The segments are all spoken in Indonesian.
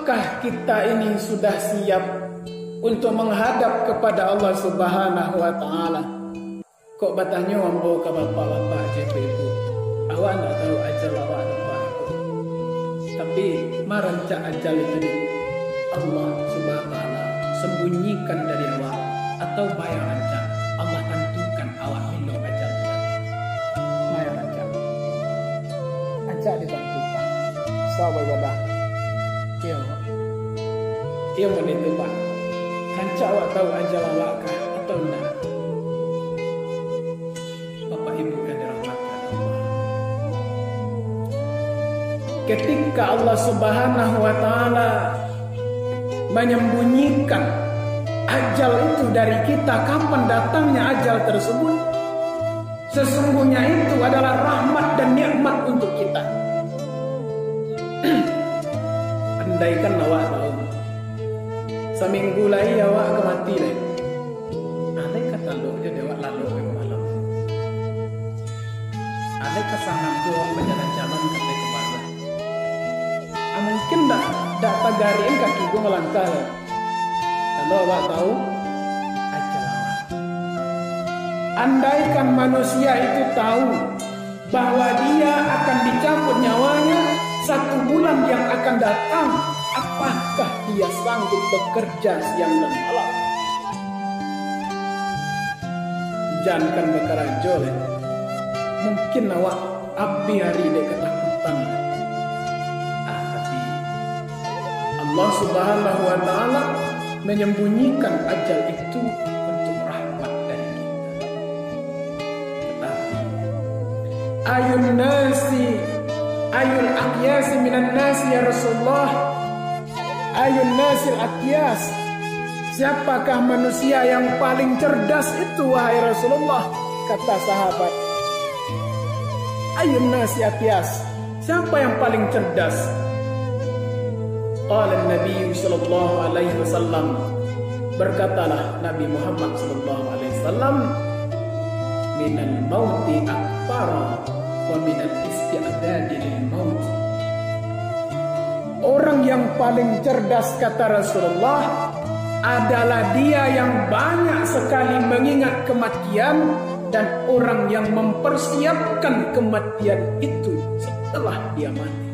apakah kita ini sudah siap untuk menghadap kepada Allah Subhanahu wa Ta'ala? Kok batanya wambo ke bapak-bapak JP ibu, awak tak tahu ajal awak apa itu. Tapi marancak ajal itu Allah Subhanahu wa Ta'ala sembunyikan dari awak, atau bayar rancak Allah tentukan awak minum ajal itu. Bayar rancak ajal ditentukan. Sahabat wadah. Iya menit Pak. Rancak awak tahu ajal awak kah atau enggak? Bapak Ibu yang dirahmati Allah. Ketika Allah Subhanahu wa Ta'ala menyembunyikan ajal itu dari kita, kapan datangnya ajal tersebut, sesungguhnya itu adalah rahmat dan nikmat untuk kita. Andaikan awak tahu seminggu lagi awak kemati lagi, andai kata lo jadi awak lalu ke malam, andai kesana tu orang berjalan-jalan sampai ke bawah, mungkin dak tagarin kaki gue melangkah. Kalau awak tahu ajal awak, andaikan manusia itu tahu bahwa dia akan dicabut nyawanya 1 bulan yang akan datang, apakah dia sanggup bekerja siang dan malam? Jangankan bekerja, mungkin awak abdi hari dia ketakutan. Tapi Allah Subhanahu wa Ta'ala menyembunyikan ajal itu untuk rahmat dari kita. Tetapi ayul aqyas minan nasi ya Rasulullah, ayun nasil aqyas, siapakah manusia yang paling cerdas itu wahai Rasulullah? Kata sahabat, ayun nasi aqyas, siapa yang paling cerdas? Qala Nabi sallallahu alaihi wasallam, berkatalah Nabi Muhammad sallallahu alaihi wasallam, minal mauti akbar wa minal isti'dadi lil maut. Orang yang paling cerdas kata Rasulullah adalah dia yang banyak sekali mengingat kematian dan orang yang mempersiapkan kematian itu setelah dia mati.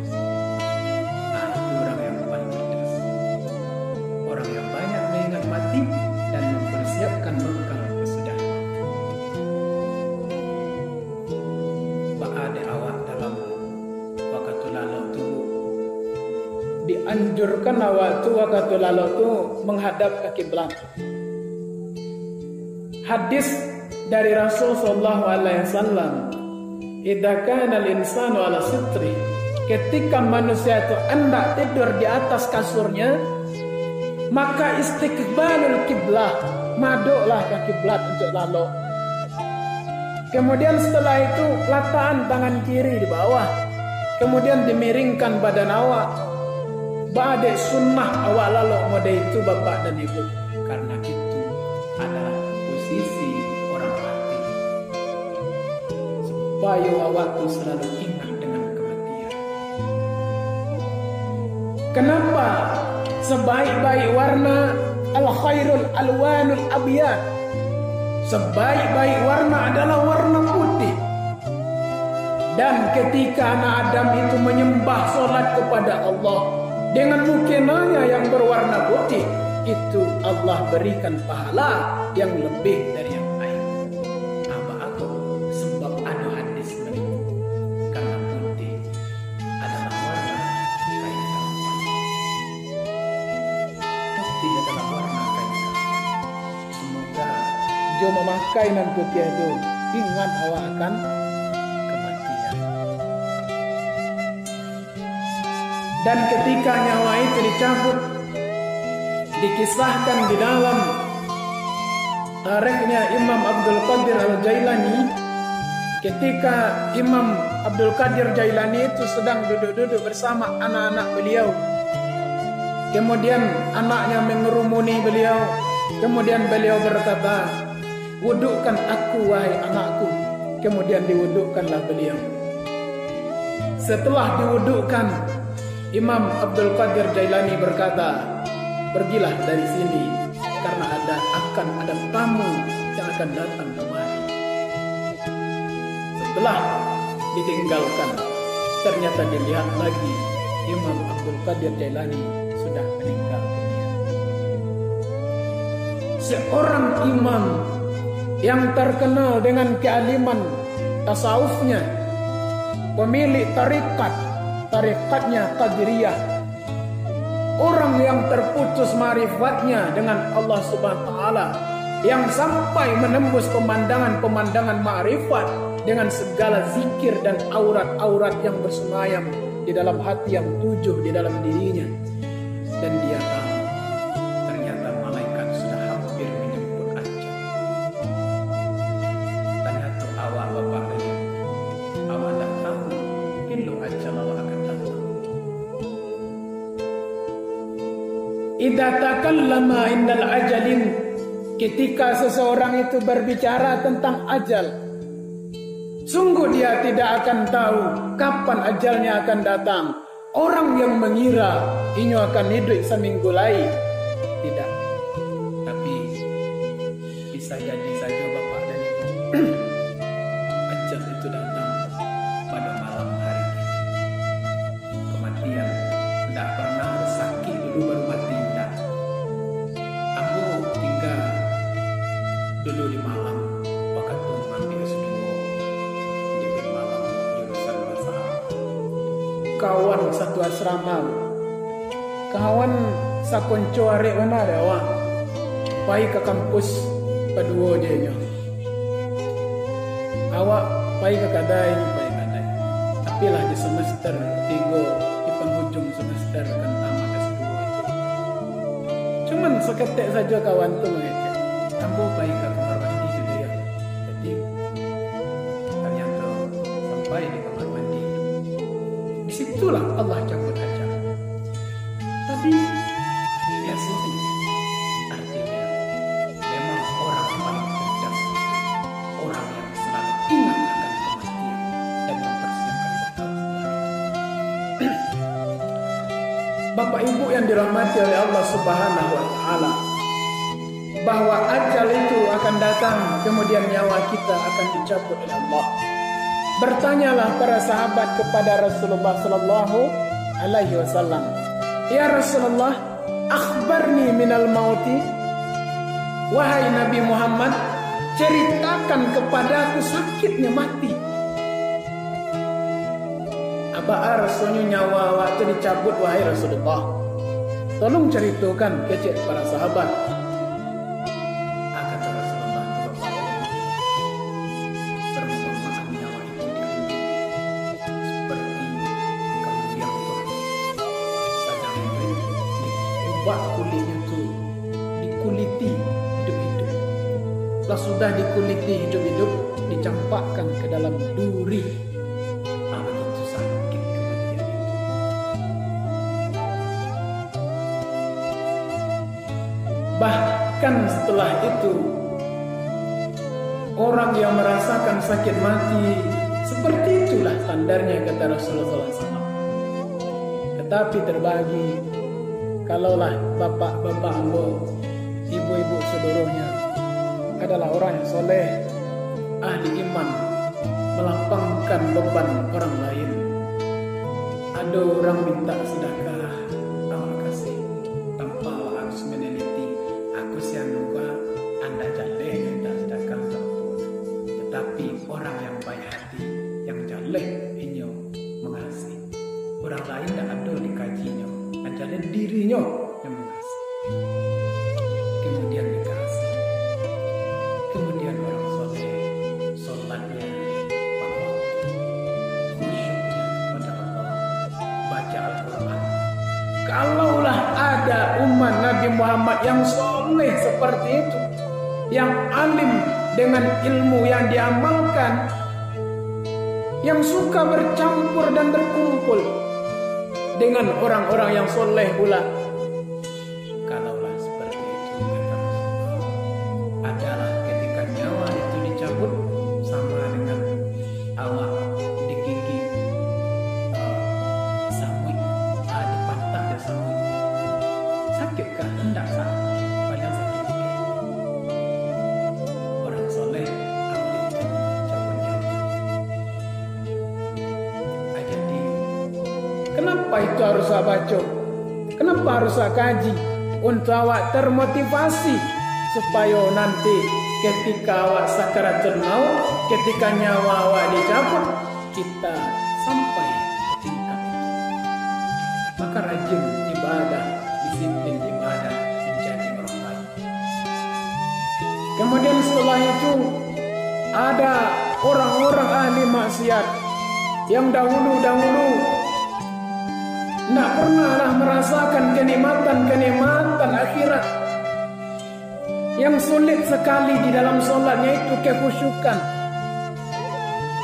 Itu orang yang paling cerdas. Orang yang banyak mengingat mati dan mempersiapkan bekal sesudah mati. Ada awak dalam waktu lalu tu dianjurkan awak tu waktu lalu tu menghadap ke kiblat. Hadis dari Rasul sallallahu alaihi wasallam, idza kana al-insanu ala sitri, ketika manusia itu hendak tidur di atas kasurnya, maka istiqbalul kiblah, maduklah ke kiblat untuk lalu. Kemudian setelah itu letakkan tangan kiri di bawah, kemudian dimiringkan badan awak. Ba'da sunnah awak lalu mode itu bapak dan ibu, karena itu adalah posisi orang mati, supaya awak itu selalu ingat dengan kematian. Kenapa sebaik-baik warna al-khairul alwanul abyad, sebaik-baik warna adalah warna putih. Dan ketika anak Adam itu menyembah sholat kepada Allah dengan mukenanya yang berwarna putih, itu Allah berikan pahala yang lebih dari yang lain. Apa aku? Sebab ada hadis begitu. Karena putih adalah warna kain kafan. Putih adalah warna kain kafan. Semoga jo memakai nan putih itu ingat awak akan kematian. Dan ketika nyawa itu dicabut, dikisahkan di dalam tarikhnya Imam Abdul Qadir Al-Jailani, ketika Imam Abdul Qadir Jailani itu sedang duduk-duduk bersama anak-anak beliau. Kemudian anaknya mengerumuni beliau. Kemudian beliau berkata, "Wudukkan aku wahai anakku." Kemudian diwudukkanlah beliau. Setelah diwudukkan, Imam Abdul Qadir Jailani berkata, pergilah dari sini karena akan ada tamu yang akan datang kemari. Setelah ditinggalkan, ternyata dilihat lagi Imam Abdul Qadir Jailani sudah meninggal dunia. Seorang imam yang terkenal dengan kealiman tasawufnya, pemilik tarikatnya Qadiriyah, orang yang terputus ma'rifatnya dengan Allah Subhanahu wa taala, yang sampai menembus pemandangan ma'rifat dengan segala zikir dan aurat-aurat yang bersemayam di dalam hati yang 7 di dalam dirinya. Dan dia tahu ternyata malaikat sudah hampir menjemput ajal. Ternyata awak bapak tadi, awak tak tahu pilu ajal awak akan datang. Idza takallama indal ajalin, ketika seseorang itu berbicara tentang ajal, sungguh dia tidak akan tahu kapan ajalnya akan datang. Orang yang mengira inyo akan hidup seminggu lagi, tidak. Tapi bisa jadi saja bapak dan ibu, ajal itu datang pada malam hari. Kematian tidak pernah sakit dulu baru mati, tidak. Aku tinggal dulu di malam waktu mengambil S2 di malam jurusan bahasa. Kawan satu asrama, kawan sakonco arek mana ada awak, pai ke kampus kedua dia nyo. Awak pai ke kadai, tapi lah di semester 3 di penghujung semester kan tamat S2 itu. Cuman seketik saja kawan tu mengecek, ambo pai ke kamar mandi dulu ya. Jadi ternyata sampai di kamar mandi, disitulah Allah cabut ajal. Tapi ya sudah, artinya memang orang paling cerdas, orang yang selalu ingat akan kematian dan mempersiapkan bekal setelah itu. Bapak Ibu yang dirahmati oleh Allah Subhanahu wa taala, bahwa ajal itu akan datang, kemudian nyawa kita akan dicabut oleh Allah. Bertanyalah para sahabat kepada Rasulullah sallallahu alaihi wasallam, "Ya Rasulullah, akhbarni minal mauti." Wahai Nabi Muhammad, ceritakan kepadaku sakitnya mati. Apa rasanya nyawa waktu dicabut wahai Rasulullah? Tolong ceritakan kecek para sahabat. Kulitnya tu dikuliti hidup-hidup. Setelah sudah dikuliti hidup-hidup, dicampakkan ke dalam duri. Begitu sakit kematian itu. Bahkan setelah itu, orang yang merasakan sakit mati seperti itulah standarnya, kata Rasulullah SAW. Tetapi terbagi, kalaulah bapak-bapak ambo, ibu-ibu seluruhnya adalah orang yang soleh, ahli iman, melapangkan beban orang lain. Ada orang minta sedekah, awak kasih tanpa harus meneliti. Aku sianuga anda jaleh minta sedekah ataupun. Tetapi orang yang baik hati, yang jaleh inyo mengasihi. Orang lain tidak ada dikajinya, jaleh dirinya yang mengasihi. Kemudian dikasih. Kemudian orang soleh, sholatnya bahwa khusyuknya kepada Allah, baca Al-Quran. Kalaulah ada umat Nabi Muhammad yang soleh seperti itu, yang alim dengan ilmu yang diamalkan, yang suka bercampur dan berkumpul dengan orang-orang yang soleh pula. Kalaulah seperti itu, kata Rasulullah, adalah ketika nyawa itu dicabut sama dengan awak digigit samui. Ada itu harus baca? Kenapa harus kaji? Untuk awak termotivasi supaya nanti ketika awak sakaratul maut, ketika nyawa awak dicabut, kita sampai ke tingkat itu. Maka rajin ibadah, disiplin ibadah, menjadi orang baik. Kemudian setelah itu ada orang-orang ahli maksiat yang dahulu-dahulu tidak pernahlah merasakan kenikmatan akhirat. Yang sulit sekali di dalam sholatnya itu kekhusyukan.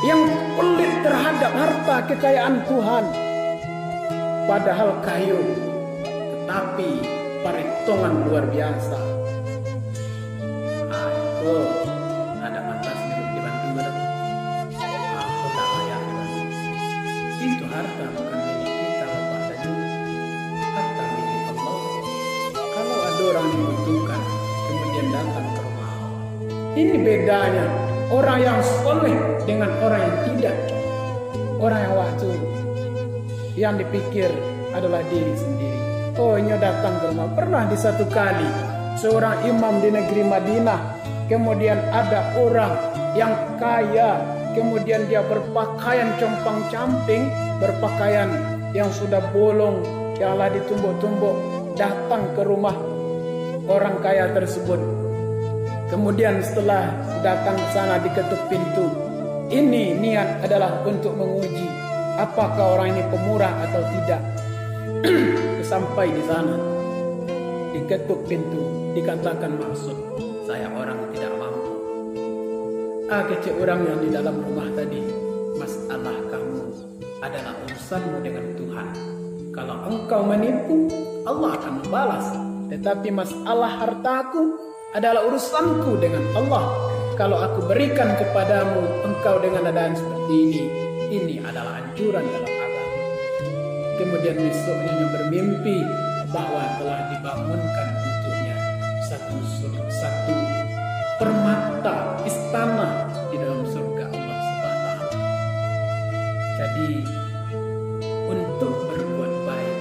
Yang pelit terhadap harta kekayaan Tuhan. Padahal kayu, tetapi perhitungan luar biasa. Aku ada mata sendiri dibantu berat. Aku tak layak. Itu harta bukan milik kita, Bapak dan Ibu. Harta milik Allah. Kalau ada orang yang membutuhkan, kemudian datang ke rumah. Ini bedanya orang yang soleh dengan orang yang tidak. Orang yang waktu yang dipikir adalah diri sendiri. Oh, ini datang ke rumah. Pernah di satu kali seorang imam di negeri Madinah, kemudian ada orang yang kaya, kemudian dia berpakaian compang-camping, berpakaian yang sudah bolong, yang telah ditumbuk-tumbuk, datang ke rumah orang kaya tersebut. Kemudian setelah datang ke sana diketuk pintu. Ini niat adalah untuk menguji apakah orang ini pemurah atau tidak. Sampai di sana diketuk pintu, dikatakan maksud saya orang tidak mampu. Kecil orang yang di dalam rumah tadi, masalah kamu adalah urusanmu dengan Tuhan. Kalau engkau menipu, Allah akan membalas. Tetapi masalah hartaku adalah urusanku dengan Allah. Kalau aku berikan kepadamu, engkau dengan keadaan seperti ini adalah anjuran dalam agama. Kemudian besoknya dia bermimpi bahwa telah dibangunkan untuknya satu permata istana di dalam surga Allah Subhanahu wa Ta'ala. Jadi untuk berbuat baik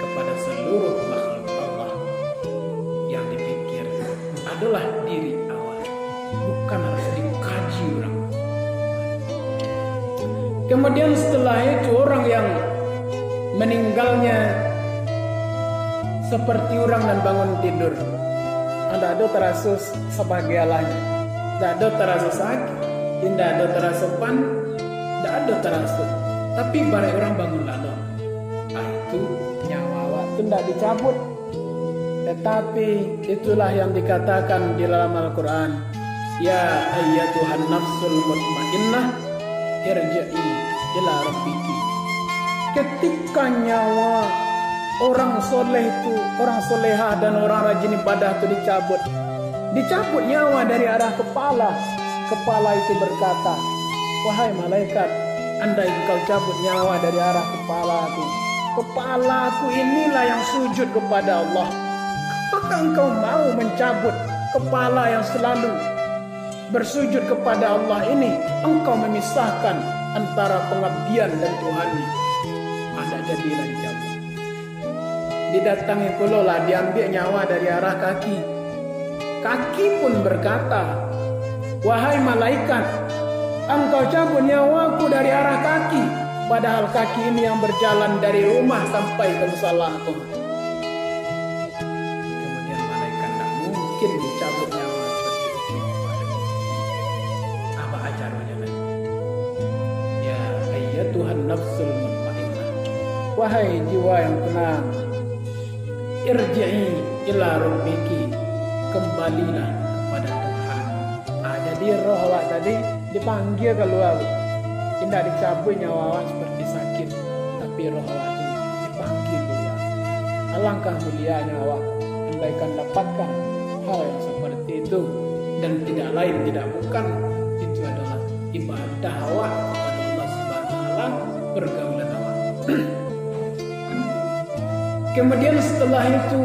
kepada seluruh makhluk Allah, yang dipikir adalah diri awal, bukan harus dikaji orang. Kemudian setelah itu orang yang meninggalnya seperti orang dan bangun tidur. Ada terasa sebagai alanya. Tidak ada terasa sakit, tidak ada terasa pan, tidak ada terasa. Tapi barang orang bangun lalu, itu nyawa waktu tidak dicabut. Tetapi itulah yang dikatakan di dalam Al-Quran. Ya ayyatuhan nafsul mutmainnah irji'i ila rabbiki. Ketika nyawa orang soleh itu, orang solehah dan orang rajin ibadah itu dicabut nyawa dari arah kepala. Kepala itu berkata, wahai malaikat, andai kau cabut nyawa dari arah kepalaku, kepalaku inilah yang sujud kepada Allah. Apakah engkau mau mencabut kepala yang selalu bersujud kepada Allah ini? Engkau memisahkan antara pengabdian dan Tuhannya. Ada jadilah dicabut. Didatangi pula lah, diambil nyawa dari arah kaki. Kaki pun berkata, wahai malaikat, engkau cabut nyawaku dari arah kaki. Padahal kaki ini yang berjalan dari rumah sampai ke musallaku. Kemudian malaikat tak mungkin dicabut nyawa seperti itu. Apa acaranya lagi? Ya ayyatuhan nafsul mutmainnah, wahai jiwa yang tenang, irji'i ila rabbiki, kembalilah kepada Tuhan. Jadi roh awak tadi dipanggil keluar, tidak dicabut nyawa awak seperti sakit, tapi roh awak itu dipanggil keluar. Alangkah mulianya awak andaikan dapatkan hal yang seperti itu, dan tidak lain tidak bukan itu adalah ibadah awak kepada Allah Subhanahu wa Ta'ala, pergaulan awak. Kemudian setelah itu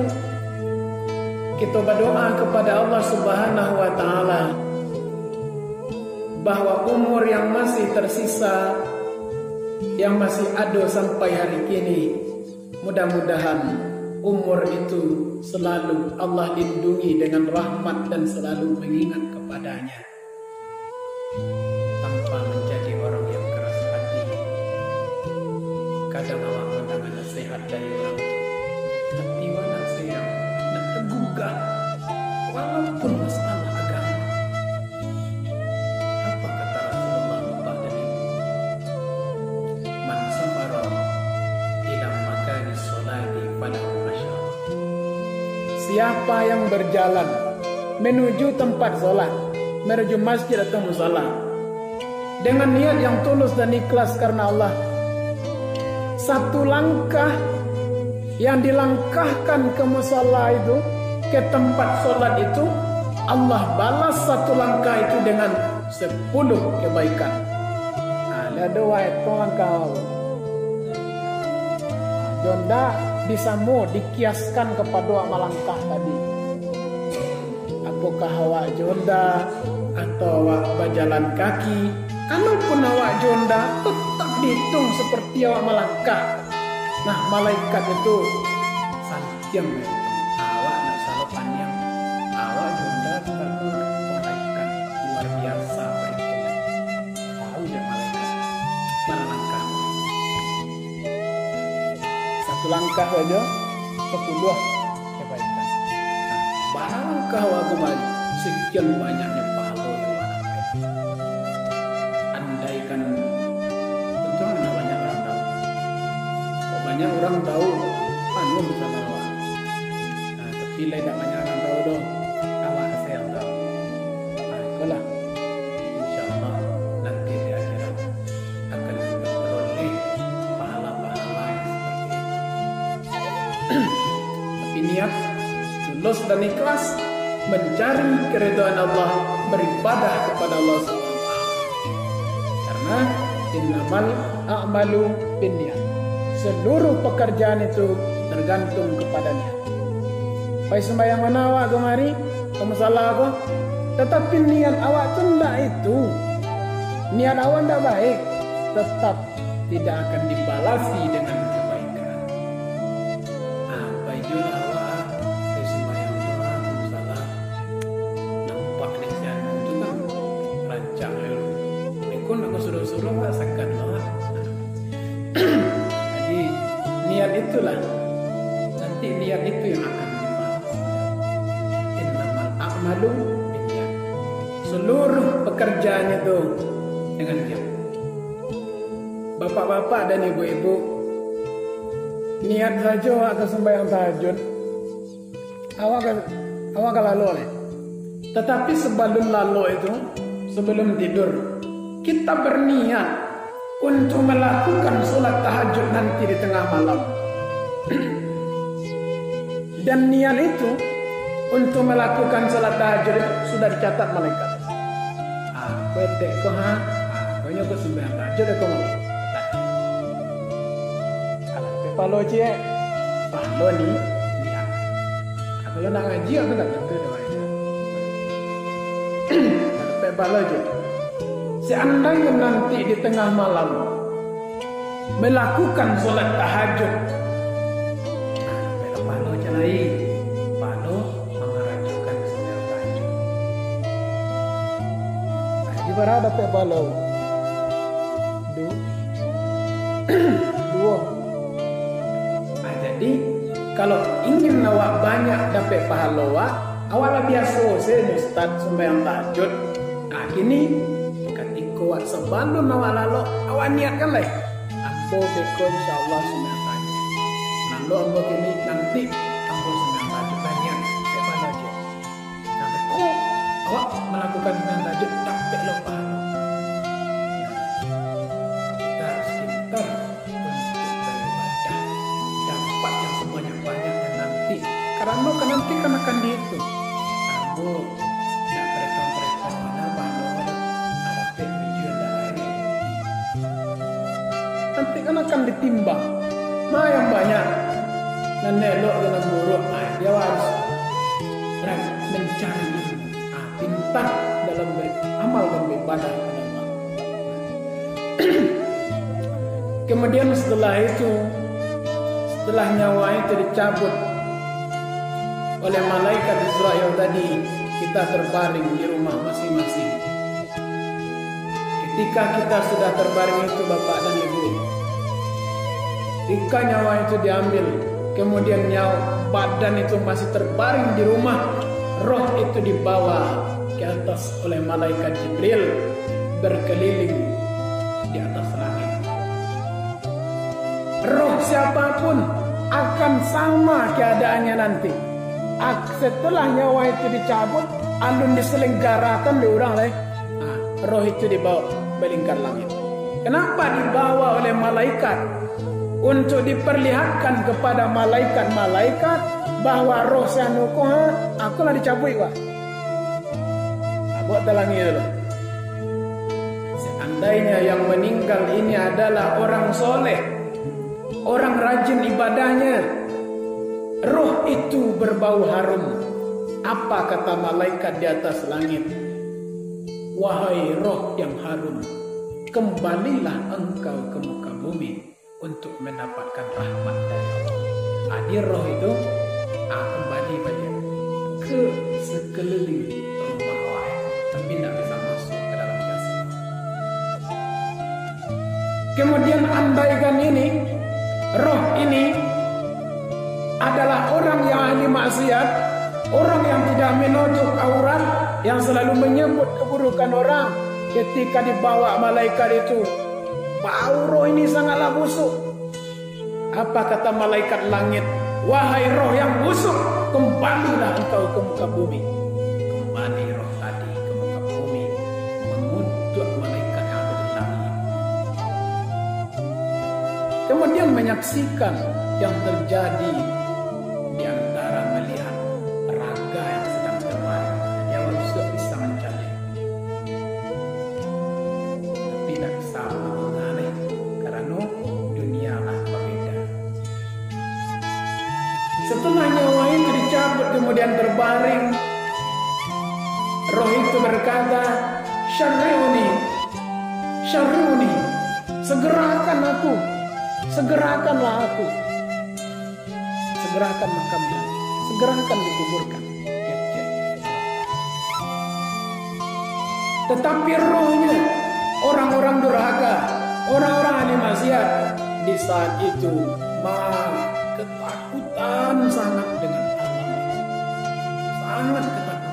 kita berdoa kepada Allah Subhanahu wa Ta'ala bahwa umur yang masih tersisa, yang masih ada sampai hari kini, Mudah-mudahan umur itu selalu Allah lindungi dengan rahmat dan selalu mengingat kepadanya tanpa menjadi orang yang keras hati. Kadang awak mendengar nasihat dari orang tua, tapi mana saya nak tergugah walaupun masalah agama. Apa kata Rasulullah Bapak dan Ibu? Man sabara ila makani sholati falahu asyar. Siapa yang berjalan menuju tempat sholat, menuju masjid atau musala dengan niat yang tulus dan ikhlas karena Allah, satu langkah yang dilangkahkan ke musala itu, ke tempat sholat itu, Allah balas satu langkah itu dengan 10 kebaikan. Ada dua itu langkah. Jonda disamu dikiaskan kepada dua langkah tadi. Apakah awak jonda atau awak berjalan kaki? Kalaupun awak jonda, tetap dihitung seperti awak melangkah. Nah, malaikat itu santiam awak nak salah panjang. Awak jonda karena malaikat luar biasa perhitungan. Tahu dia malaikat melangkah. Satu langkah saja 10 kebaikan. Nah, barangkah awak kembali sekian banyaknya pahala yang awak dapat. Andaikan tentu banyak orang tahu. Kok banyak orang tahu, anu bisa awak. Nah, tapi tidak banyak orang tahu dong. Awak saya yang tahu. Nah, itulah. InsyaAllah nanti di akhirat akan memperoleh pahala-pahala yang seperti itu. Tapi niat tulus dan ikhlas mencari keridhaan Allah, beribadah kepada Allah SWT. Karena innamal a'malu binniyat. Seluruh pekerjaan itu tergantung kepada niat. Baik sembahyang mana awak kemari, kamu salah aku. Tetapi niat awak tu tidak itu. Niat awak tidak baik, tetap tidak akan dibalasi dengan kebaikan. Apa itu awak? Baik sembahyang mana, kamu salah. Nampak nasihat itu kan rancang. Aku nak suruh-suruh rasakan lah. Jadi niat itulah. Nanti niat itu yang akan dibalas. Innamal a'malu binniyat. Seluruh pekerjaan itu dengan niat. Bapak-bapak dan ibu-ibu, niat saja awak ke sembahyang tahajud, awak lalu oleh. Tetapi sebelum lalu itu, sebelum tidur, kita berniat untuk melakukan sholat tahajud nanti di tengah malam. Dan niat itu untuk melakukan sholat tahajud itu sudah dicatat malaikat. Bete ko ha, banyak ko sembahyang tahajud ko malam. Kalau palo je, palo ni niat. Kalau nak ngaji aku tak tentu dah. Kalau palo je. Seandainya nanti di tengah malam melakukan sholat tahajud, pano jalai, pano mengerajukan sembahyang tahajud. Di mana dapat palo? Dua. Jadi kalau ingin awak banyak dapat pahala, awak biasa saya ustaz sembahyang tahajud. Nah kini kuat sebelum awak lalu awak niatkan lah. Ambo beko insyaallah sembahyang tahajud. Lalu ambo kini nanti ambo sembahyang tahajud banyak. Bagaimana aja? Sampai awak melakukan sembahyang tahajud dapat lupa. Kita harus pintar untuk beribadah. Dapat yang semuanya banyaknya nanti. Karena kan nanti kan akan dihitung. Ambo nanti kan akan ditimbang. Nah yang banyak dan nelok dengan buruk, dia harus mencari pintar dalam amal dan beribadah kepada Allah. Kemudian setelah itu setelah nyawa itu dicabut oleh malaikat Israel tadi, kita terbaring di rumah masing-masing. Ketika kita sudah terbaring itu Bapak dan Ibu, ketika nyawa itu diambil, kemudian badan itu masih terbaring di rumah, roh itu dibawa ke atas oleh malaikat Jibril, berkeliling di atas langit. Roh siapapun akan sama keadaannya nanti. Setelah nyawa itu dicabut, alun diselenggarakan di orang lain, roh itu dibawa melingkar langit. Kenapa dibawa oleh malaikat? Untuk diperlihatkan kepada malaikat-malaikat bahwa roh sanuko aku lah dicabut Pak. Buat telangi dulu. Seandainya yang meninggal ini adalah orang soleh, orang rajin ibadahnya, roh itu berbau harum. Apa kata malaikat di atas langit? Wahai roh yang harum, kembalilah engkau ke muka bumi untuk mendapatkan rahmat dari Allah. Adi roh itu kembali balik ke sekeliling rumah wahai, tapi tidak bisa masuk ke dalam jasad. Kemudian andaikan ini, roh ini adalah orang yang ahli maksiat, orang yang tidak menutup aurat, yang selalu menyebut keburukan orang. Ketika dibawa malaikat itu, bau roh ini sangatlah busuk. Apa kata malaikat langit? Wahai roh yang busuk, kembalilah engkau ke muka bumi. Kembali roh tadi ke muka bumi, mengutuk malaikat yang ada di langit. Kemudian menyaksikan yang terjadi di antara melihat raga yang sedang terbaring. Dia sudah bisa mencari, tapi tidak bisa mengenai karena dunia lah berbeda. Setelah nyawa itu dicabut kemudian terbaring, roh itu berkata, Syarri'uni, Syarri'uni, segerakan aku, segerakanlah aku, segerakan makamnya, segerakan dikuburkan. Tetapi rohnya orang-orang durhaka, orang-orang ahli maksiat di saat itu ketakutan sangat dengan alam itu, sangat ketakutan.